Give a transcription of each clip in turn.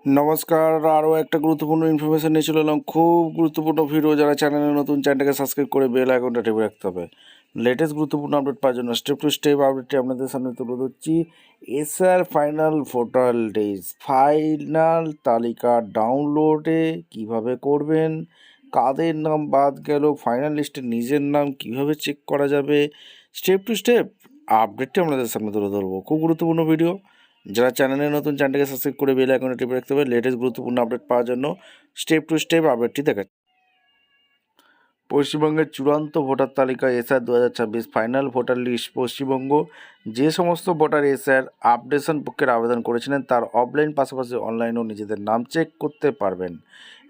নমস্কার, আরও একটা গুরুত্বপূর্ণ ইনফরমেশন নিয়ে চলে এলাম। খুব গুরুত্বপূর্ণ ভিডিও। যারা চ্যানেলে নতুন, চ্যানেলটাকে সাবস্ক্রাইব করে বেল আইকনটা টিপে রাখতে হবে। লেটেস্ট গুরুত্বপূর্ণ আপডেট পাওয়ার জন্য স্টেপ টু স্টেপ আপডেটটি আপনাদের সামনে তুলে ধরছি। SR final voter list, final তালিকা ডাউনলোডে কিভাবে করবেন, কাদের নাম বাদ গেল, ফাইনাল লিস্টে নিজের নাম কিভাবে চেক করা যাবে, স্টেপ টু স্টেপ আপডেটটি আপনাদের সামনে তুলে ধরবো। খুব গুরুত্বপূর্ণ ভিডিও। যারা চ্যানেলে নতুন, চ্যানেলটাকে সাবস্ক্রাইব করে বেল আইকনে টিপে রাখতে হবে লেটেস্ট গুরুত্বপূর্ণ আপডেট পাওয়ার জন্য। স্টেপ টু স্টেপ আপডেটটি দেখাচ্ছে। পশ্চিমবঙ্গের চূড়ান্ত ভোটার তালিকা SR 2026 final voter list. Paschimbanga যে সমস্ত ভোটার এসআর আপডেশন পক্ষের আবেদন করেছিলেন তার অফলাইন পাশাপাশি অনলাইনেও নিজেদের নাম চেক করতে পারবেন।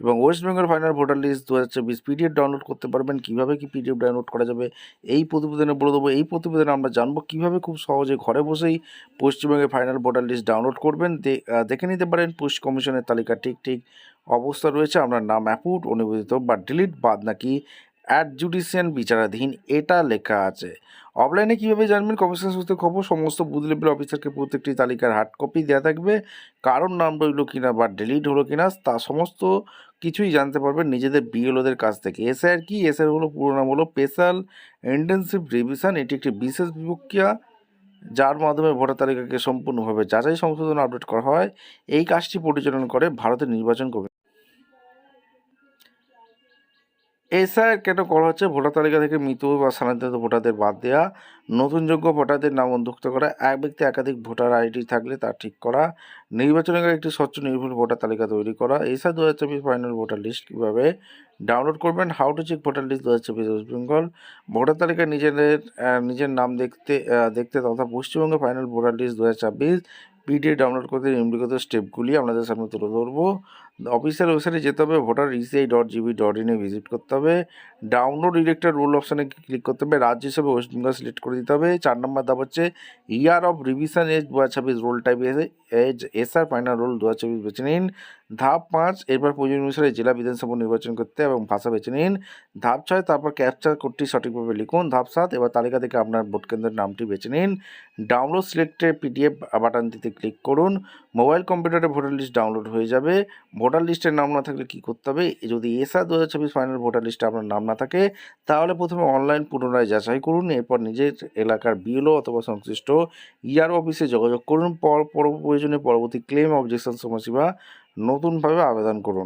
এবং West Bengal final voter list 2024 PDF download করতে পারবেন। কীভাবে কি পিডিএফ ডাউনলোড করা যাবে এই প্রতিবেদনে বলে দেবো। এই প্রতিবেদনে আমরা জানবো কীভাবে খুব সহজে ঘরে বসেই পশ্চিমবঙ্গের ফাইনাল ভোটার লিস্ট ডাউনলোড করবেন। দেখে নিতে পারেন পোস্ট কমিশনের তালিকা ঠিক অবস্থা রয়েছে। আপনার নাম অ্যাপুট, অনুমোদিত বা ডিলিট বাদ নাকি অ্যাডজুডিশিয়াল বিচারাধীন এটা লেখা আছে। অফলাইনে কীভাবে জানবেন? কমিশন সূত্রে খবর, সমস্ত বুথ লেভেল অফিসারকে প্রত্যেকটি তালিকার হার্ড কপি দেওয়া থাকবে। কারোর নাম রইল কিনা বা ডিলিট হলো কিনা তা সমস্ত কিছুই জানতে পারবেন নিজেদের বিএলওদের কাছ থেকে। এসআর কি? এসআর হলো পুরো নাম হলো স্পেশাল ইন্টেনসিভ রিভিশন। এটি একটি বিশেষ প্রক্রিয়া যার মাধ্যমে ভোটার তালিকাকে সম্পূর্ণভাবে যাচাই সংশোধন আপডেট করা হয়। এই কাজটি পরিচালনা করে ভারতের নির্বাচন কমিশন। এসআইআর কেন করা হচ্ছে? ভোটার তালিকা থেকে মৃত বা স্থানান্তরিত ভোটারদের বাদ দেওয়া, নতুন যোগ্য ভোটারদের নাম অন্তর্ভুক্ত করা, এক ব্যক্তি একাধিক ভোটার আইডি থাকলে তা ঠিক করা, নির্বাচনের আগে একটি স্বচ্ছ নির্ভুল ভোটার তালিকা তৈরি করা। এসআর 2024 ফাইনাল ভোটার লিস্ট কীভাবে ডাউনলোড করবেন? How to check voter list 2024 West Bengal. Voter তালিকায় নিজের নাম দেখতে তথা পশ্চিমবঙ্গের final voter list 2024 PDF download করতে নিম্নলিখিত স্টেপগুলি আপনাদের সামনে তুলে ধরবো। অফিসিয়াল ওয়েবসাইটে যেতে হবে, ভোটার ici.gv.in ভিজিট করতে হবে, ডাউনলোড ডিরেক্টর রোল অপশানে ক্লিক করতে হবে, রাজ্য হিসেবে ওয়েস্ট বেঙ্গল সিলেক্ট করে দিতে হবে। 4 নম্বর ধাপ হচ্ছে year of revision as 2026, roll type as SR, final roll 2024 বেছে নিন। ধাপ 5, এরপর প্রয়োজন অনুসারে জেলা বিধানসভা নির্বাচন করতে এবং ভাষা বেছে নিন। ধাপ 6, তারপর ক্যাপচার কোডটি সঠিকভাবে লিখুন। ধাপ 7, এবার তালিকা থেকে আপনার ভোট কেন্দ্রের নামটি বেছে নিন। ডাউনলোড সিলেক্টে পিডিএফ বাটনটিতে ক্লিক করুন। মোবাইল কম্পিউটারে ভোটার লিস্ট ডাউনলোড হয়ে যাবে। ভোটার লিস্টের নাম না থাকলে কী করতে হবে? যদি এসআর 2024 ফাইনাল ভোটার লিস্টে আপনার নাম না থাকে তাহলে প্রথমে অনলাইন পুনরায় যাচাই করুন। এরপর নিজের এলাকার বিএলও অথবা সংশ্লিষ্ট ইয়ার অফিসে যোগাযোগ করুন। প্রয়োজনে পরবর্তী ক্লেম অবজেকশন সময়সীমা নতুনভাবে আবেদন করুন।